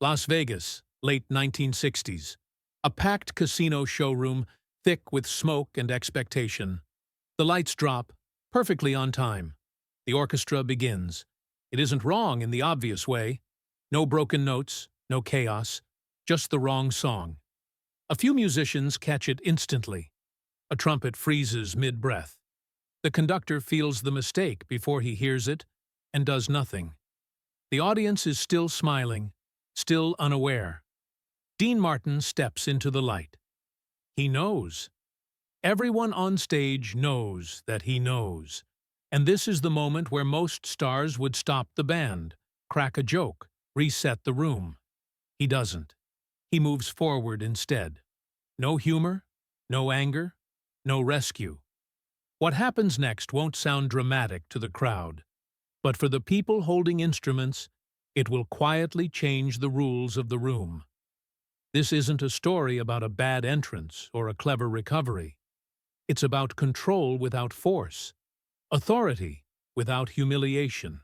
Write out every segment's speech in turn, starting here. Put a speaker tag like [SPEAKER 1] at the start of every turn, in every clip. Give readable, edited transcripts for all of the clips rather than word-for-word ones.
[SPEAKER 1] Las Vegas, late 1960s. A packed casino showroom, thick with smoke and expectation. The lights drop, perfectly on time. The orchestra begins. It isn't wrong in the obvious way. No broken notes, no chaos, just the wrong song. A few musicians catch it instantly. A trumpet freezes mid-breath. The conductor feels the mistake before he hears it and does nothing. The audience is still smiling, still unaware. Dean Martin steps into the light. He knows. Everyone on stage knows that he knows. And this is the moment where most stars would stop the band, crack a joke, reset the room. He doesn't. He moves forward instead. No humor, no anger, no rescue. What happens next won't sound dramatic to the crowd, but for the people holding instruments, it will quietly change the rules of the room. This isn't a story about a bad entrance or a clever recovery. It's about control without force, authority without humiliation,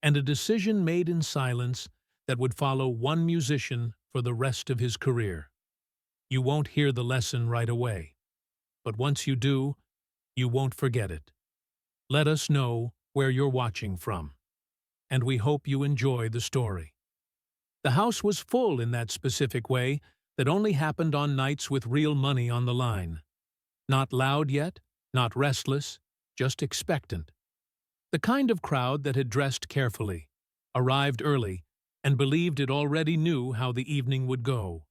[SPEAKER 1] and a decision made in silence that would follow one musician for the rest of his career. You won't hear the lesson right away, but once you do, you won't forget it. Let us know where you're watching from, and we hope you enjoy the story. The house was full in that specific way that only happened on nights with real money on the line. Not loud yet, not restless, just expectant. The kind of crowd that had dressed carefully, arrived early, and believed it already knew how the evening would go.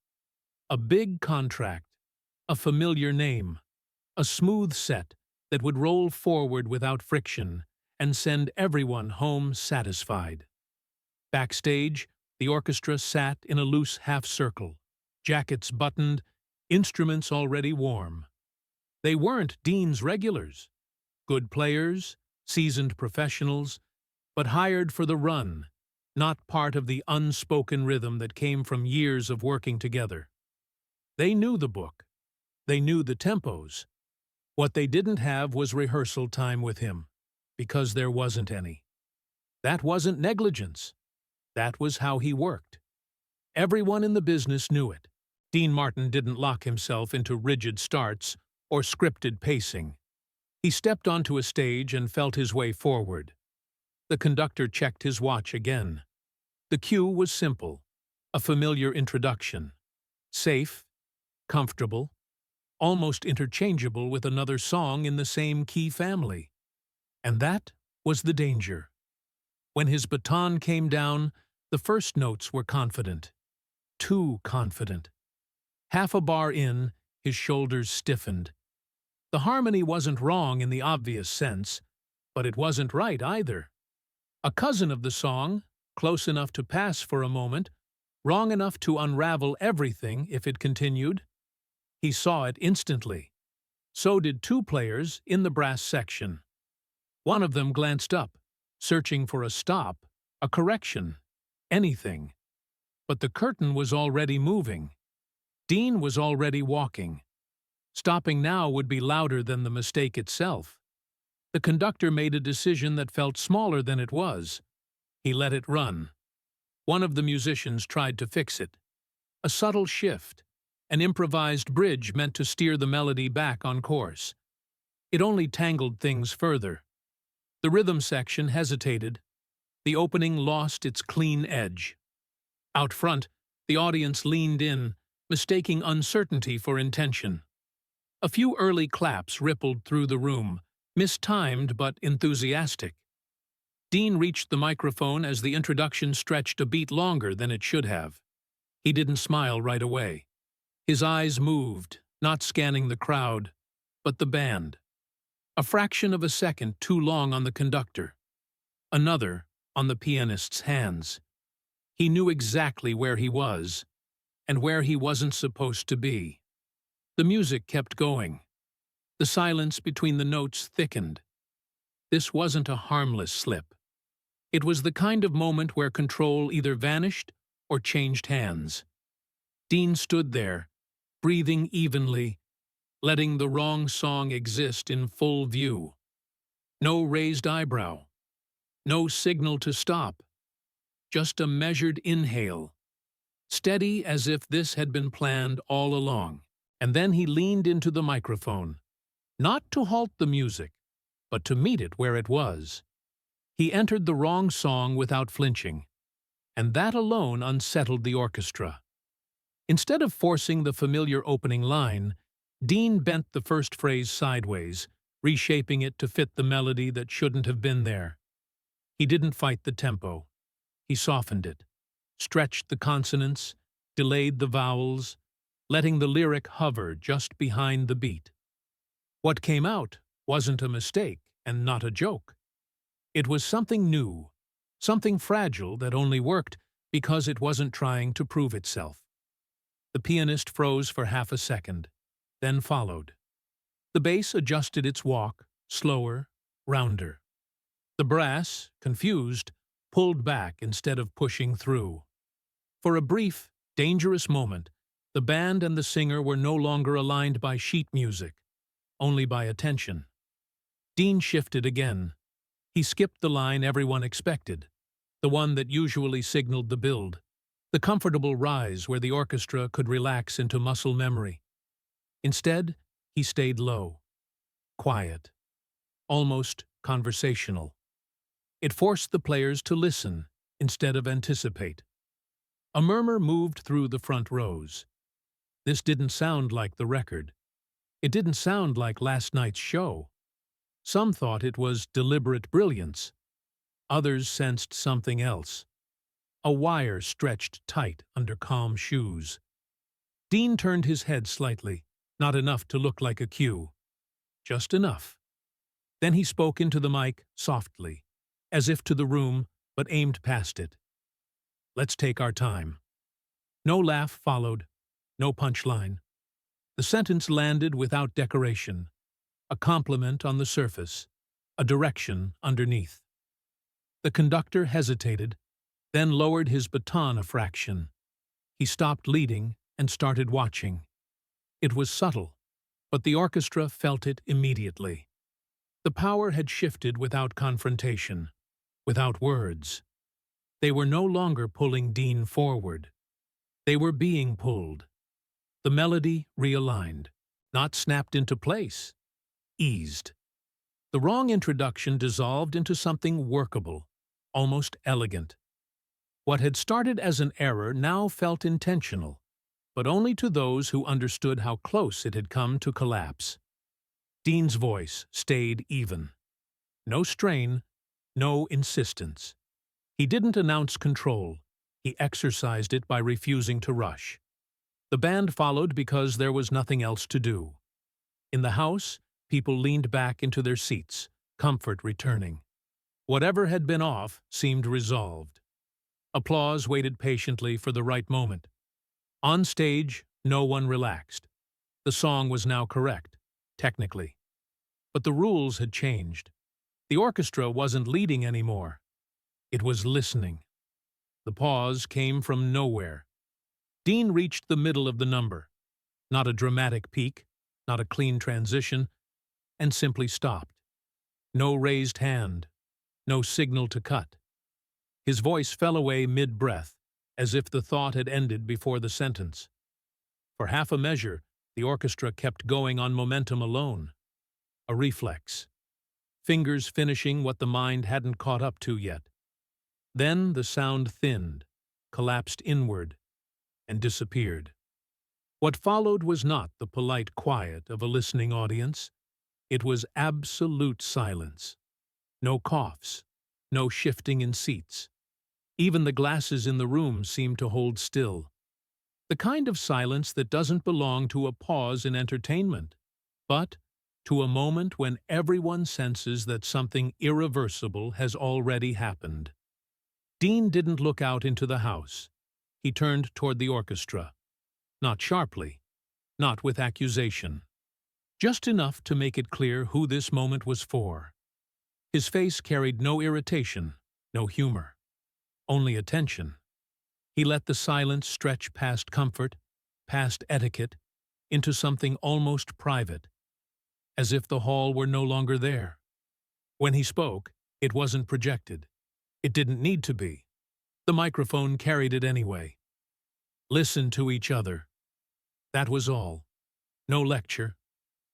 [SPEAKER 1] A big contract, a familiar name, a smooth set that would roll forward without friction and send everyone home satisfied. Backstage, the orchestra sat in a loose half-circle, jackets buttoned, instruments already warm. They weren't Dean's regulars, good players, seasoned professionals, but hired for the run, not part of the unspoken rhythm that came from years of working together. They knew the book. They knew the tempos. What they didn't have was rehearsal time with him, because there wasn't any. That wasn't negligence. That was how he worked. Everyone in the business knew it. Dean Martin didn't lock himself into rigid starts or scripted pacing. He stepped onto a stage and felt his way forward. The conductor checked his watch again. The cue was simple, a familiar introduction. Safe, comfortable, almost interchangeable with another song in the same key family. And that was the danger. When his baton came down, the first notes were confident. Too confident. Half a bar in, his shoulders stiffened. The harmony wasn't wrong in the obvious sense, but it wasn't right either. A cousin of the song, close enough to pass for a moment, wrong enough to unravel everything if it continued. He saw it instantly. So did two players in the brass section. One of them glanced up, searching for a stop, a correction, anything. But the curtain was already moving. Dean was already walking. Stopping now would be louder than the mistake itself. The conductor made a decision that felt smaller than it was. He let it run. One of the musicians tried to fix it. A subtle shift, an improvised bridge meant to steer the melody back on course. It only tangled things further. The rhythm section hesitated. The opening lost its clean edge. Out front, the audience leaned in, mistaking uncertainty for intention. A few early claps rippled through the room, mistimed but enthusiastic. Dean reached the microphone as the introduction stretched a beat longer than it should have. He didn't smile right away. His eyes moved, not scanning the crowd, but the band. A fraction of a second too long on the conductor. Another on the pianist's hands. He knew exactly where he was, and where he wasn't supposed to be. The music kept going. The silence between the notes thickened. This wasn't a harmless slip. It was the kind of moment where control either vanished or changed hands. Dean stood there, breathing evenly, letting the wrong song exist in full view. No raised eyebrow. No signal to stop. Just a measured inhale. steady as if this had been planned all along. And then he leaned into the microphone, not to halt the music, but to meet it where it was. He entered the wrong song without flinching, and that alone unsettled the orchestra. Instead of forcing the familiar opening line, Dean bent the first phrase sideways, reshaping it to fit the melody that shouldn't have been there. He didn't fight the tempo. He softened it, stretched the consonants, delayed the vowels, letting the lyric hover just behind the beat. What came out wasn't a mistake and not a joke. It was something new, something fragile that only worked because it wasn't trying to prove itself. The pianist froze for half a second, then followed. The bass adjusted its walk, slower, rounder. The brass, confused, pulled back instead of pushing through. For a brief, dangerous moment, the band and the singer were no longer aligned by sheet music, only by attention. Dean shifted again. He skipped the line everyone expected, the one that usually signaled the build, the comfortable rise where the orchestra could relax into muscle memory. Instead, he stayed low, quiet, almost conversational. It forced the players to listen instead of anticipate. A murmur moved through the front rows. This didn't sound like the record. It didn't sound like last night's show. Some thought it was deliberate brilliance. Others sensed something else. A wire stretched tight under calm shoes. Dean turned his head slightly, not enough to look like a cue. Just enough. Then he spoke into the mic softly, as if to the room, but aimed past it. Let's take our time. No laugh followed, no punchline. The sentence landed without decoration, a compliment on the surface, a direction underneath. The conductor hesitated, then lowered his baton a fraction. He stopped leading and started watching. It was subtle, but the orchestra felt it immediately. The power had shifted without confrontation, without words. They were no longer pulling Dean forward. They were being pulled. The melody realigned, not snapped into place, eased. The wrong introduction dissolved into something workable, almost elegant. What had started as an error now felt intentional, but only to those who understood how close it had come to collapse. Dean's voice stayed even. No strain, no insistence. He didn't announce control. He exercised it by refusing to rush. The band followed because there was nothing else to do. In the house, people leaned back into their seats, comfort returning. Whatever had been off seemed resolved. Applause waited patiently for the right moment. On stage, no one relaxed. The song was now correct, technically. But the rules had changed. The orchestra wasn't leading anymore. It was listening. The pause came from nowhere. Dean reached the middle of the number. Not a dramatic peak, not a clean transition, and simply stopped. No raised hand, no signal to cut. His voice fell away mid-breath, as if the thought had ended before the sentence. For half a measure, the orchestra kept going on momentum alone. A reflex. Fingers finishing what the mind hadn't caught up to yet. Then the sound thinned, collapsed inward, and disappeared. What followed was not the polite quiet of a listening audience. It was absolute silence. No coughs, no shifting in seats. Even the glasses in the room seemed to hold still. The kind of silence that doesn't belong to a pause in entertainment, but to a moment when everyone senses that something irreversible has already happened. Dean didn't look out into the house. He turned toward the orchestra. Not sharply, not with accusation. Just enough to make it clear who this moment was for. His face carried no irritation, no humor. Only attention. He let the silence stretch past comfort, past etiquette, into something almost private, as if the hall were no longer there. When he spoke, it wasn't projected. It didn't need to be. The microphone carried it anyway. Listen to each other. That was all. No lecture,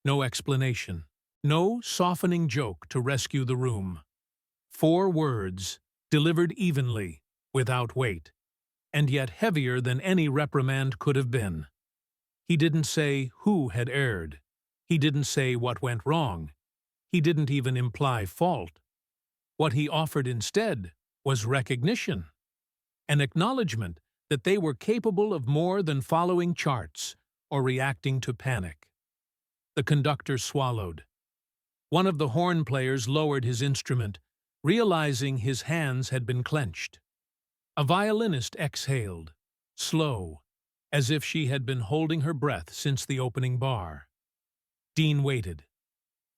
[SPEAKER 1] no explanation, no softening joke to rescue the room. 4 words, delivered evenly, without weight, and yet heavier than any reprimand could have been. He didn't say who had erred. He didn't say what went wrong. He didn't even imply fault. What he offered instead was recognition, an acknowledgment that they were capable of more than following charts or reacting to panic. The conductor swallowed. One of the horn players lowered his instrument, realizing his hands had been clenched. A violinist exhaled, slow, as if she had been holding her breath since the opening bar. Dean waited.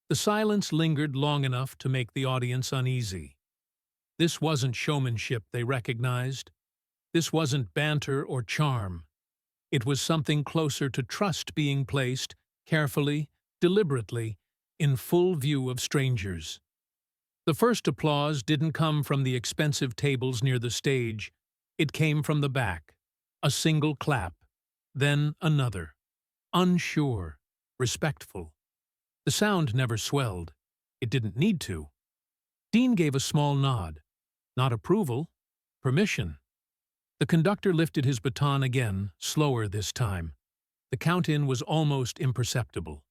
[SPEAKER 1] The silence lingered long enough to make the audience uneasy. This wasn't showmanship, they recognized. This wasn't banter or charm. It was something closer to trust being placed, carefully, deliberately, in full view of strangers. The first applause didn't come from the expensive tables near the stage. It came from the back. A single clap, then another. Unsure, respectful. The sound never swelled. It didn't need to. Dean gave a small nod. Not approval, permission. The conductor lifted his baton again, slower this time. The count-in was almost imperceptible.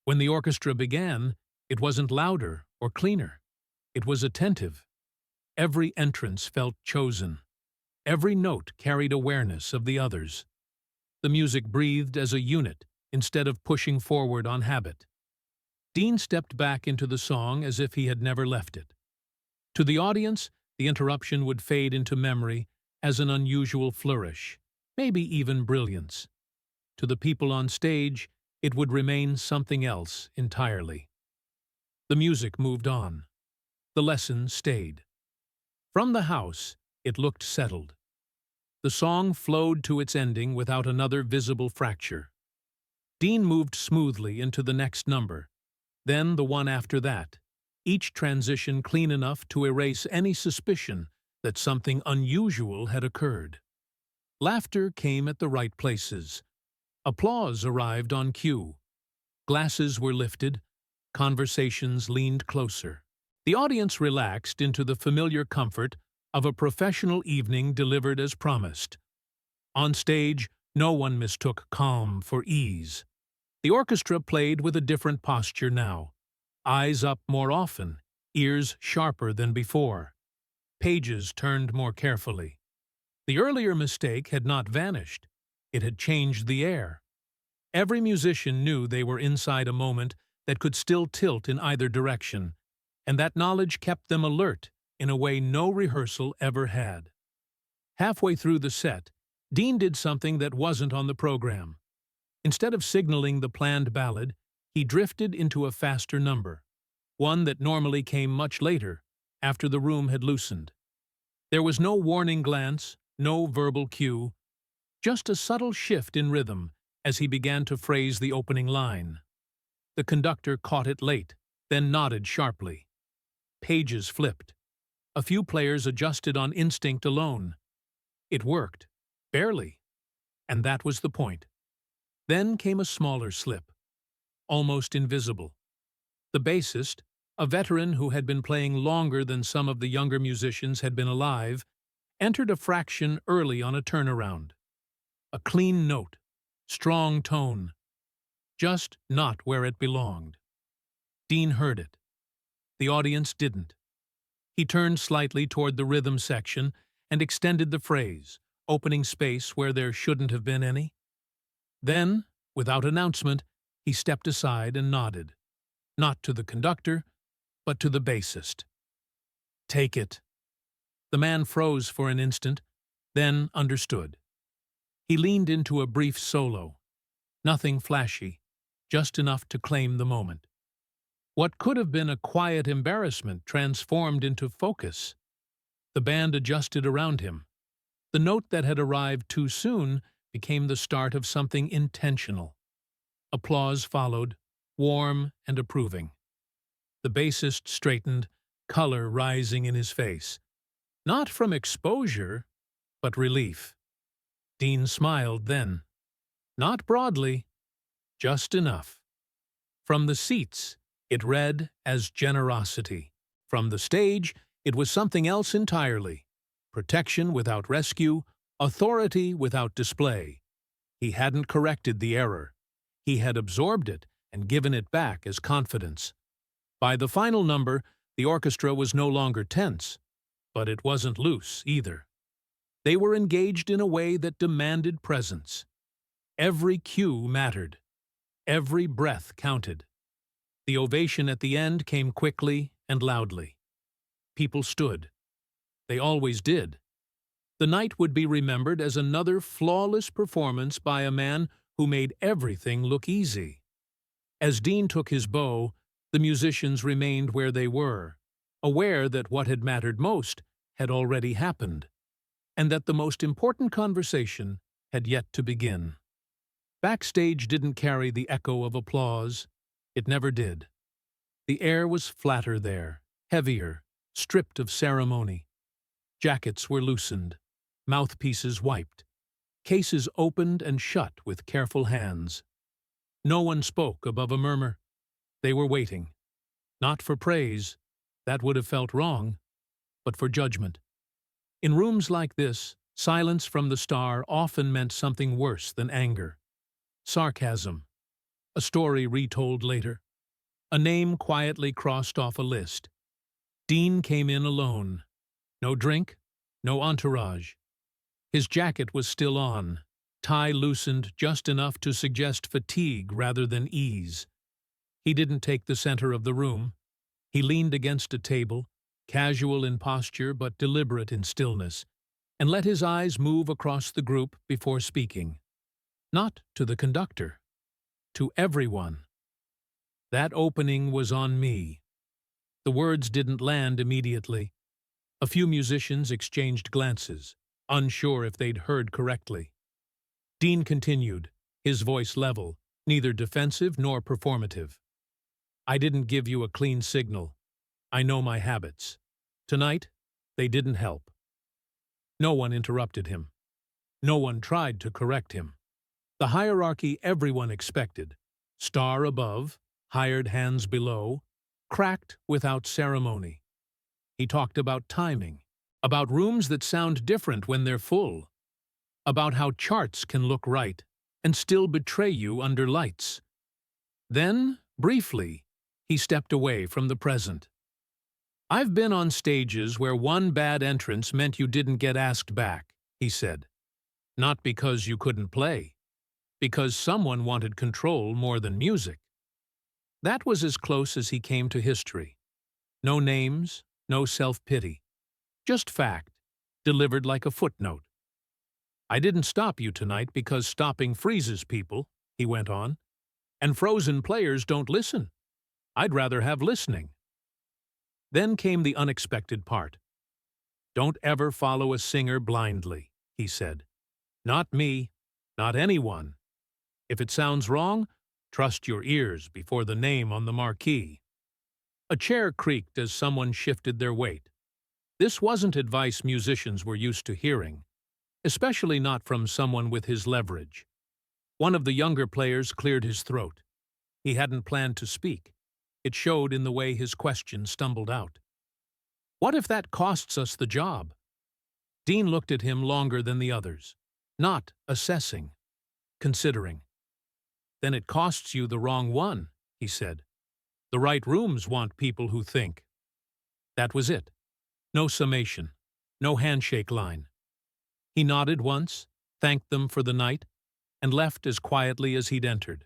[SPEAKER 1] When the orchestra began, it wasn't louder or cleaner. It was attentive. Every entrance felt chosen. Every note carried awareness of the others. The music breathed as a unit instead of pushing forward on habit. Dean stepped back into the song as if he had never left it. To the audience, the interruption would fade into memory as an unusual flourish, maybe even brilliance. To the people on stage, it would remain something else entirely. The music moved on. The lesson stayed. From the house, it looked settled. The song flowed to its ending without another visible fracture. Dean moved smoothly into the next number, then the one after that, each transition clean enough to erase any suspicion that something unusual had occurred. Laughter came at the right places. Applause arrived on cue. Glasses were lifted. Conversations leaned closer. The audience relaxed into the familiar comfort of a professional evening delivered as promised. On stage, no one mistook calm for ease. The orchestra played with a different posture now. Eyes up more often, ears sharper than before. Pages turned more carefully. The earlier mistake had not vanished. It had changed the air. Every musician knew they were inside a moment that could still tilt in either direction, and that knowledge kept them alert in a way no rehearsal ever had. Halfway through the set, Dean did something that wasn't on the program. Instead of signaling the planned ballad, he drifted into a faster number, one that normally came much later, after the room had loosened. There was no warning glance, no verbal cue, just a subtle shift in rhythm as he began to phrase the opening line. The conductor caught it late, then nodded sharply. Pages flipped. A few players adjusted on instinct alone. It worked, barely, and that was the point. Then came a smaller slip, almost invisible. The bassist, a veteran who had been playing longer than some of the younger musicians had been alive, entered a fraction early on a turnaround. A clean note, strong tone, just not where it belonged. Dean heard it. The audience didn't. He turned slightly toward the rhythm section and extended the phrase, opening space where there shouldn't have been any. Then, without announcement, he stepped aside and nodded, not to the conductor, but to the bassist. "Take it." The man froze for an instant, then understood. He leaned into a brief solo. Nothing flashy, just enough to claim the moment. What could have been a quiet embarrassment transformed into focus. The band adjusted around him. The note that had arrived too soon became the start of something intentional. Applause followed, warm and approving. The bassist straightened, color rising in his face. Not from exposure, but relief. Dean smiled then. Not broadly, just enough. From the seats, it read as generosity. From the stage, it was something else entirely. Protection without rescue, authority without display. He hadn't corrected the error. He had absorbed it and given it back as confidence. By the final number, the orchestra was no longer tense, but it wasn't loose either. They were engaged in a way that demanded presence. Every cue mattered. Every breath counted. The ovation at the end came quickly and loudly. People stood. They always did. The night would be remembered as another flawless performance by a man who made everything look easy. As Dean took his bow, the musicians remained where they were, aware that what had mattered most had already happened, and that the most important conversation had yet to begin. Backstage didn't carry the echo of applause. It never did. The air was flatter there, heavier, stripped of ceremony. Jackets were loosened, mouthpieces wiped, cases opened and shut with careful hands. No one spoke above a murmur. They were waiting, not for praise, that would have felt wrong, but for judgment. In rooms like this, silence from the star often meant something worse than anger. Sarcasm, a story retold later, a name quietly crossed off a list. Dean came in alone. No drink, no entourage. His jacket was still on, tie loosened just enough to suggest fatigue rather than ease. He didn't take the center of the room. He leaned against a table, casual in posture but deliberate in stillness, and let his eyes move across the group before speaking. Not to the conductor, to everyone. That opening was on me. The words didn't land immediately. A few musicians exchanged glances, unsure if they'd heard correctly. Dean continued, his voice level, neither defensive nor performative. I didn't give you a clean signal. I know my habits. Tonight, they didn't help. No one interrupted him. No one tried to correct him. The hierarchy everyone expected, star above, hired hands below, cracked without ceremony. He talked about timing, about rooms that sound different when they're full, about how charts can look right and still betray you under lights. Then, briefly, he stepped away from the present. I've been on stages where one bad entrance meant you didn't get asked back, he said. Not because you couldn't play, because someone wanted control more than music. That was as close as he came to history. No names, no self-pity. Just fact, delivered like a footnote. I didn't stop you tonight because stopping freezes people, he went on. And frozen players don't listen. I'd rather have listening. Then came the unexpected part. Don't ever follow a singer blindly, he said. Not me, not anyone. If it sounds wrong, trust your ears before the name on the marquee. A chair creaked as someone shifted their weight. This wasn't advice musicians were used to hearing, especially not from someone with his leverage. One of the younger players cleared his throat. He hadn't planned to speak. It showed in the way his question stumbled out. What if that costs us the job? Dean looked at him longer than the others, not assessing, considering. Then it costs you the wrong one, he said. The right rooms want people who think. That was it. No summation, no handshake line. He nodded once, thanked them for the night, and left as quietly as he'd entered.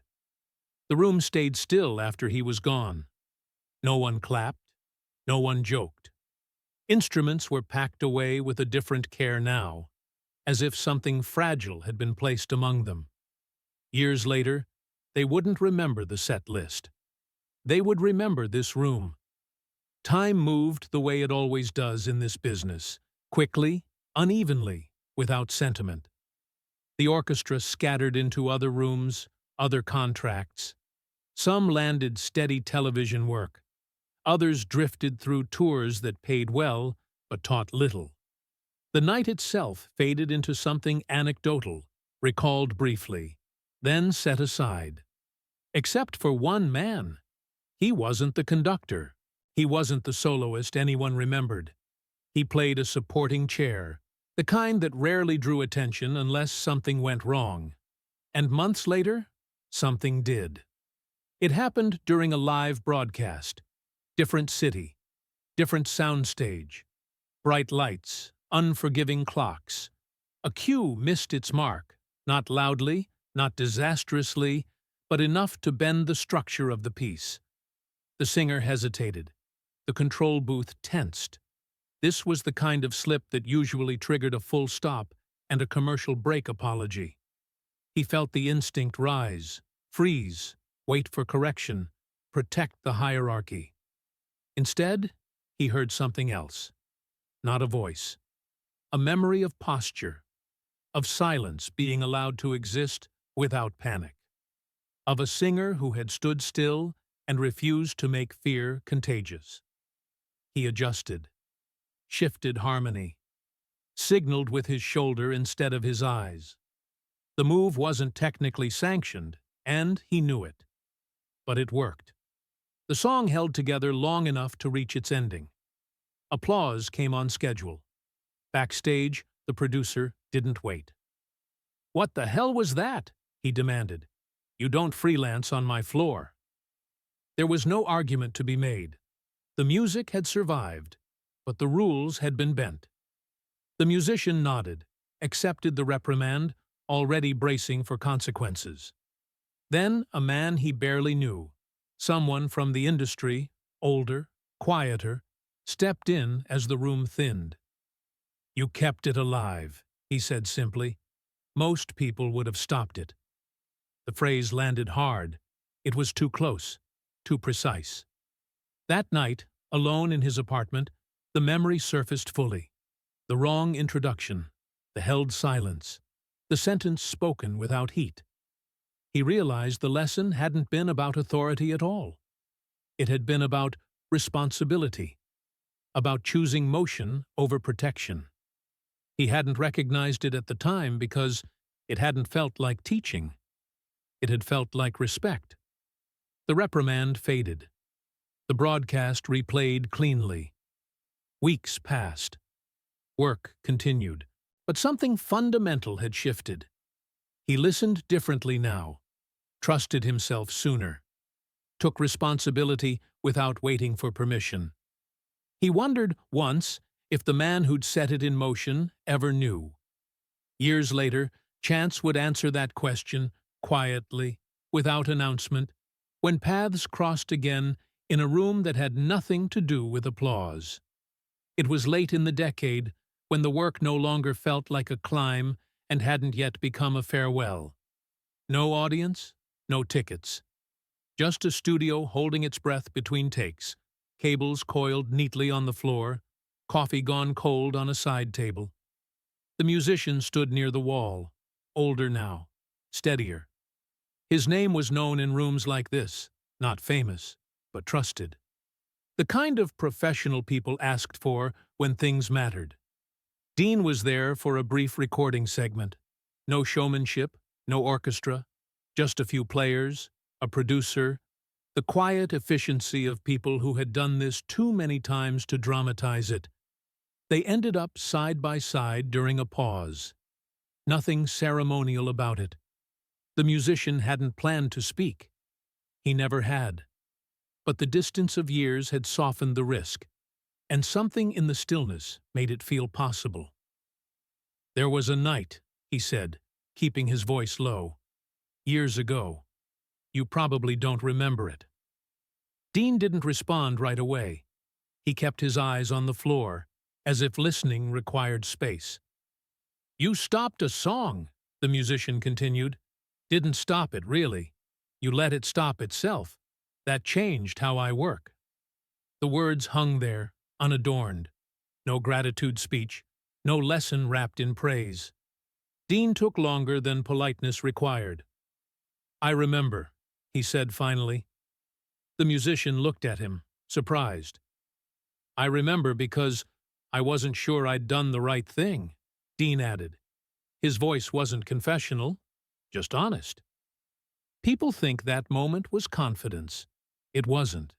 [SPEAKER 1] The room stayed still after he was gone. No one clapped, no one joked. Instruments were packed away with a different care now, as if something fragile had been placed among them. Years later, they wouldn't remember the set list. They would remember this room. Time moved the way it always does in this business, quickly, unevenly, without sentiment. The orchestra scattered into other rooms, other contracts. Some landed steady television work. Others drifted through tours that paid well, but taught little. The night itself faded into something anecdotal, recalled briefly, then set aside. Except for one man. He wasn't the conductor. He wasn't the soloist anyone remembered. He played a supporting chair, the kind that rarely drew attention unless something went wrong. And months later, something did. It happened during a live broadcast. Different city, different soundstage, bright lights, unforgiving clocks. A cue missed its mark, not loudly, not disastrously, but enough to bend the structure of the piece. The singer hesitated. The control booth tensed. This was the kind of slip that usually triggered a full stop and a commercial break apology. He felt the instinct rise, freeze, wait for correction, protect the hierarchy. Instead, he heard something else. Not a voice. A memory of posture, of silence being allowed to exist without panic, of a singer who had stood still and refused to make fear contagious. He adjusted, shifted harmony, signaled with his shoulder instead of his eyes. The move wasn't technically sanctioned, and he knew it. But it worked. The song held together long enough to reach its ending. Applause came on schedule. Backstage, the producer didn't wait. "What the hell was that?" he demanded. "You don't freelance on my floor." There was no argument to be made. The music had survived, but the rules had been bent. The musician nodded, accepted the reprimand, already bracing for consequences. Then a man he barely knew, someone from the industry, older, quieter, stepped in as the room thinned. "You kept it alive," he said simply. Most people would have stopped it. The phrase landed hard. It was too close, too precise. That night, alone in his apartment, the memory surfaced fully. The wrong introduction, the held silence, the sentence spoken without heat. He realized the lesson hadn't been about authority at all. It had been about responsibility, about choosing motion over protection. He hadn't recognized it at the time because it hadn't felt like teaching. It had felt like respect. The reprimand faded. The broadcast replayed cleanly. Weeks passed. Work continued, but something fundamental had shifted. He listened differently now, trusted himself sooner, took responsibility without waiting for permission. He wondered once if the man who'd set it in motion ever knew. Years later, chance would answer that question, quietly, without announcement, when paths crossed again in a room that had nothing to do with applause. It was late in the decade, when the work no longer felt like a climb and hadn't yet become a farewell. No audience, no tickets. Just a studio holding its breath between takes, cables coiled neatly on the floor, coffee gone cold on a side table. The musician stood near the wall, older now, steadier. His name was known in rooms like this, not famous, but trusted. The kind of professional people asked for when things mattered. Dean was there for a brief recording segment. No showmanship, no orchestra, just a few players, a producer, the quiet efficiency of people who had done this too many times to dramatize it. They ended up side by side during a pause. Nothing ceremonial about it. The musician hadn't planned to speak. He never had. But the distance of years had softened the risk, and something in the stillness made it feel possible. "There was a night," he said, keeping his voice low. "Years ago. You probably don't remember it." Dean didn't respond right away. He kept his eyes on the floor, as if listening required space. "You stopped a song," the musician continued. "Didn't stop it, really. You let it stop itself. That changed how I work." The words hung there, unadorned. No gratitude speech, no lesson wrapped in praise. Dean took longer than politeness required. "I remember," he said finally. The musician looked at him, surprised. "I remember because I wasn't sure I'd done the right thing," Dean added. His voice wasn't confessional, just honest. People think that moment was confidence. It wasn't.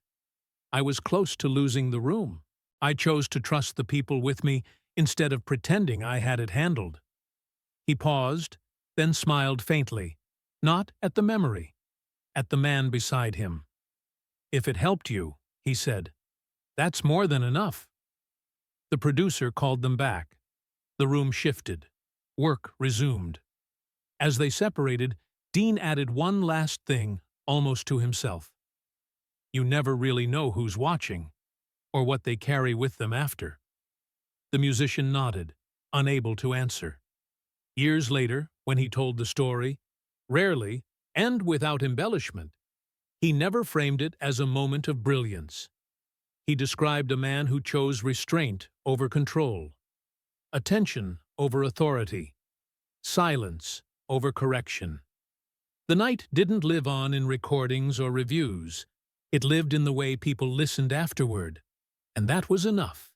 [SPEAKER 1] I was close to losing the room. I chose to trust the people with me instead of pretending I had it handled. He paused, then smiled faintly, not at the memory, at the man beside him. "If it helped you," he said, "that's more than enough." The producer called them back. The room shifted. Work resumed. As they separated, Dean added one last thing, almost to himself. "You never really know who's watching, or what they carry with them after." The musician nodded, unable to answer. Years later, when he told the story, rarely, and without embellishment, he never framed it as a moment of brilliance. He described a man who chose restraint over control, attention over authority, silence over correction. The night didn't live on in recordings or reviews. It lived in the way people listened afterward, and that was enough.